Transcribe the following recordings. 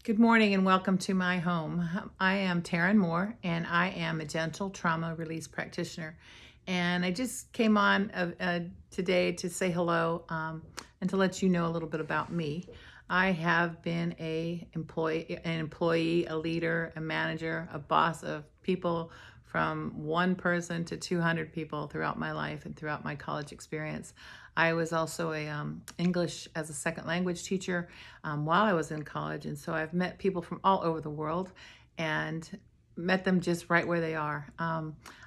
Good morning and welcome to my home. I am Taryn Moore and I am a gentle trauma release practitioner. And I just came on today to say hello and to let you know a little bit about me. I have been an employee, a leader, a manager, a boss of people from one person to 200 people throughout my life and throughout my college experience. I was also a English as a second language teacher while I was in college, and so I've met people from all over the world and met them just right where they are.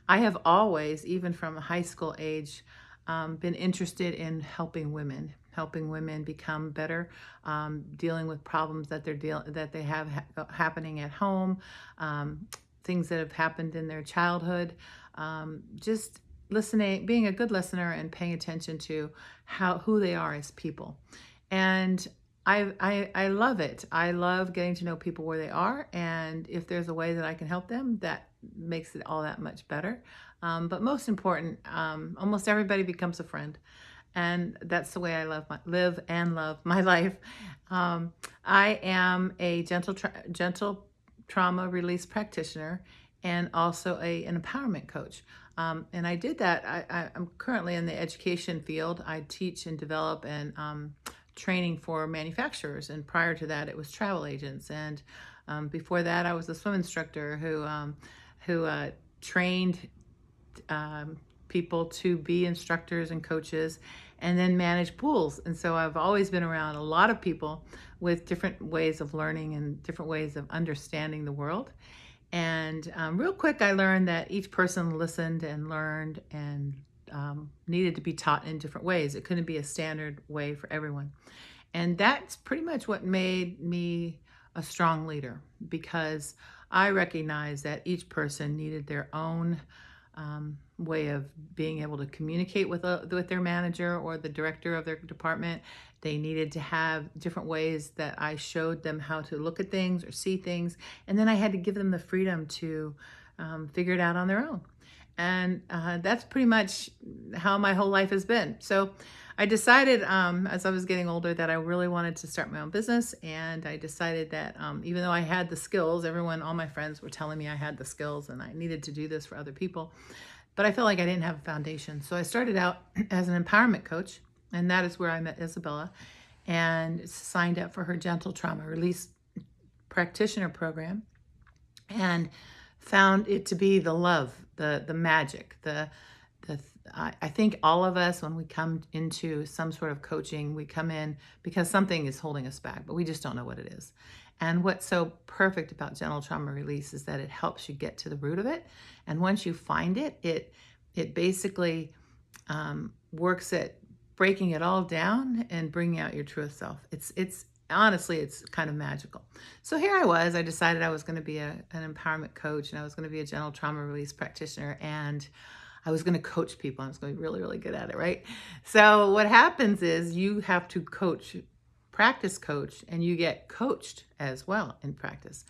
I have always, even from a high school age, been interested in helping women become better, dealing with problems that they have happening at home, things that have happened in their childhood, just listening, being a good listener and paying attention to who they are as people. And I love it. I love getting to know people where they are, and if there's a way that I can help them, that makes it all that much better. But most important, almost everybody becomes a friend, and that's the way I live and love my life. I am a gentle trauma release practitioner and also an empowerment coach. And I did that. I'm currently in the education field. I teach and develop and training for manufacturers. And prior to that, it was travel agents. And before that, I was a swim instructor who trained people to be instructors and coaches and then manage pools. And so I've always been around a lot of people with different ways of learning and different ways of understanding the world. And real quick, I learned that each person listened and learned and needed to be taught in different ways. It couldn't be a standard way for everyone. And that's pretty much what made me a strong leader, because I recognized that each person needed their own way of being able to communicate with their manager or the director of their department. They needed to have different ways that I showed them how to look at things or see things, and then I had to give them the freedom to figure it out on their own. And that's pretty much how my whole life has been. So I decided as I was getting older that I really wanted to start my own business. And I decided that even though I had the skills, all my friends were telling me I had the skills and I needed to do this for other people, but I felt like I didn't have a foundation. So I started out as an empowerment coach, and that is where I met Isabella and signed up for her gentle trauma release practitioner program, and found it to be the love, the magic, I think all of us, when we come into some sort of coaching, we come in because something is holding us back, but we just don't know what it is. And what's so perfect about gentle trauma release is that it helps you get to the root of it. And once you find it, it basically works at breaking it all down and bringing out your truest self. It's honestly, it's kind of magical. So here I decided I was going to be an empowerment coach, and I was going to be a gentle trauma release practitioner, and I was going to coach people. I was going to be really, really good at it, right? So what happens is you have to practice coach, and you get coached as well in practice.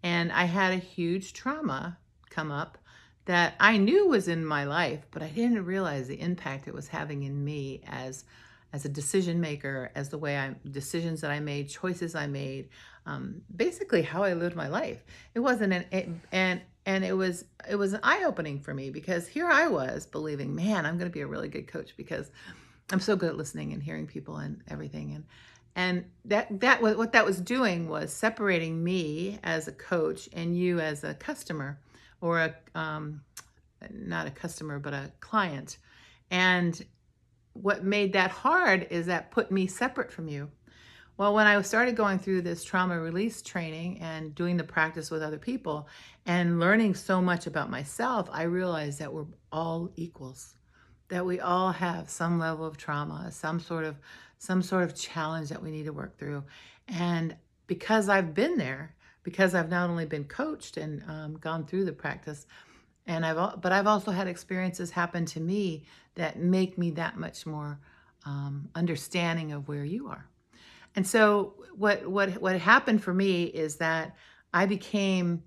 And I had a huge trauma come up that I knew was in my life, but I didn't realize the impact it was having in me as a decision maker, as the way decisions that I made, choices I made, basically how I lived my life. It wasn't it was eye-opening for me, because here I was believing, man, I'm going to be a really good coach because I'm so good at listening and hearing people and everything. And that was what that was doing, was separating me as a coach and you as a customer, or not a customer, but a client. And what made that hard is that put me separate from you. Well, when I started going through this trauma release training and doing the practice with other people and learning so much about myself, I realized that we're all equals, that we all have some level of trauma, some sort of challenge that we need to work through. And because I've been there, because I've not only been coached and gone through the practice, but I've also had experiences happen to me that make me that much more understanding of where you are. And so what happened for me is that I became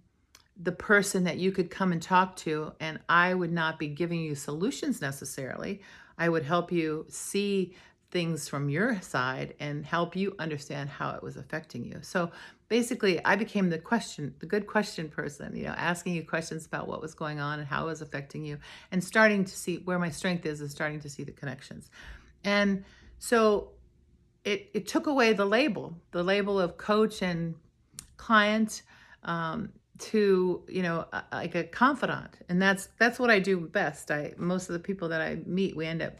the person that you could come and talk to, and I would not be giving you solutions necessarily. I would help you see things from your side and help you understand how it was affecting you. So basically, I became the good question person, asking you questions about what was going on and how it was affecting you, and starting to see where my strength is and starting to see the connections. And so it took away the label of coach and client, to like a confidant, and that's what I do best. Most of the people that I meet, we end up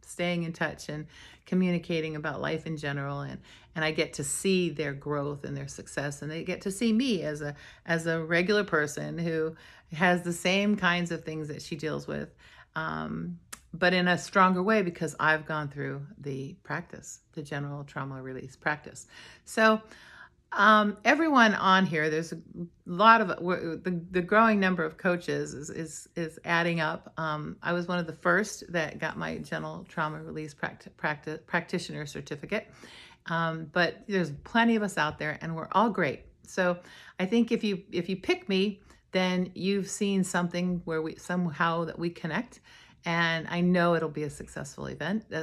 staying in touch and communicating about life in general, and I get to see their growth and their success, and they get to see me as a regular person who has the same kinds of things that she deals with, but in a stronger way, because I've gone through the general trauma release practice. So everyone on here, there's a lot of the growing number of coaches is adding up. I was one of the first that got my general trauma release practitioner certificate, but there's plenty of us out there, and we're all great. So I think if you pick me, then you've seen something where that we connect, and I know it'll be a successful event. We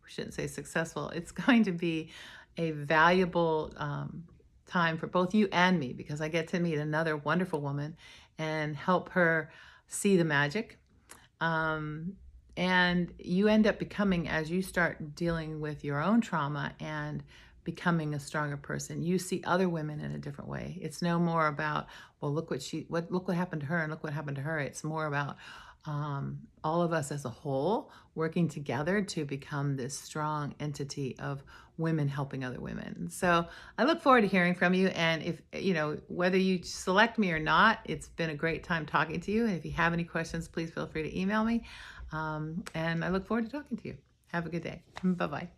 shouldn't say successful. It's going to be a valuable time for both you and me, because I get to meet another wonderful woman and help her see the magic. And you end up becoming, as you start dealing with your own trauma and becoming a stronger person, you see other women in a different way. It's no more about, well, look what happened to her and look what happened to her. It's more about all of us as a whole working together to become this strong entity of women helping other women. So I look forward to hearing from you. And if, whether you select me or not, it's been a great time talking to you. And if you have any questions, please feel free to email me. And I look forward to talking to you. Have a good day. Bye-bye.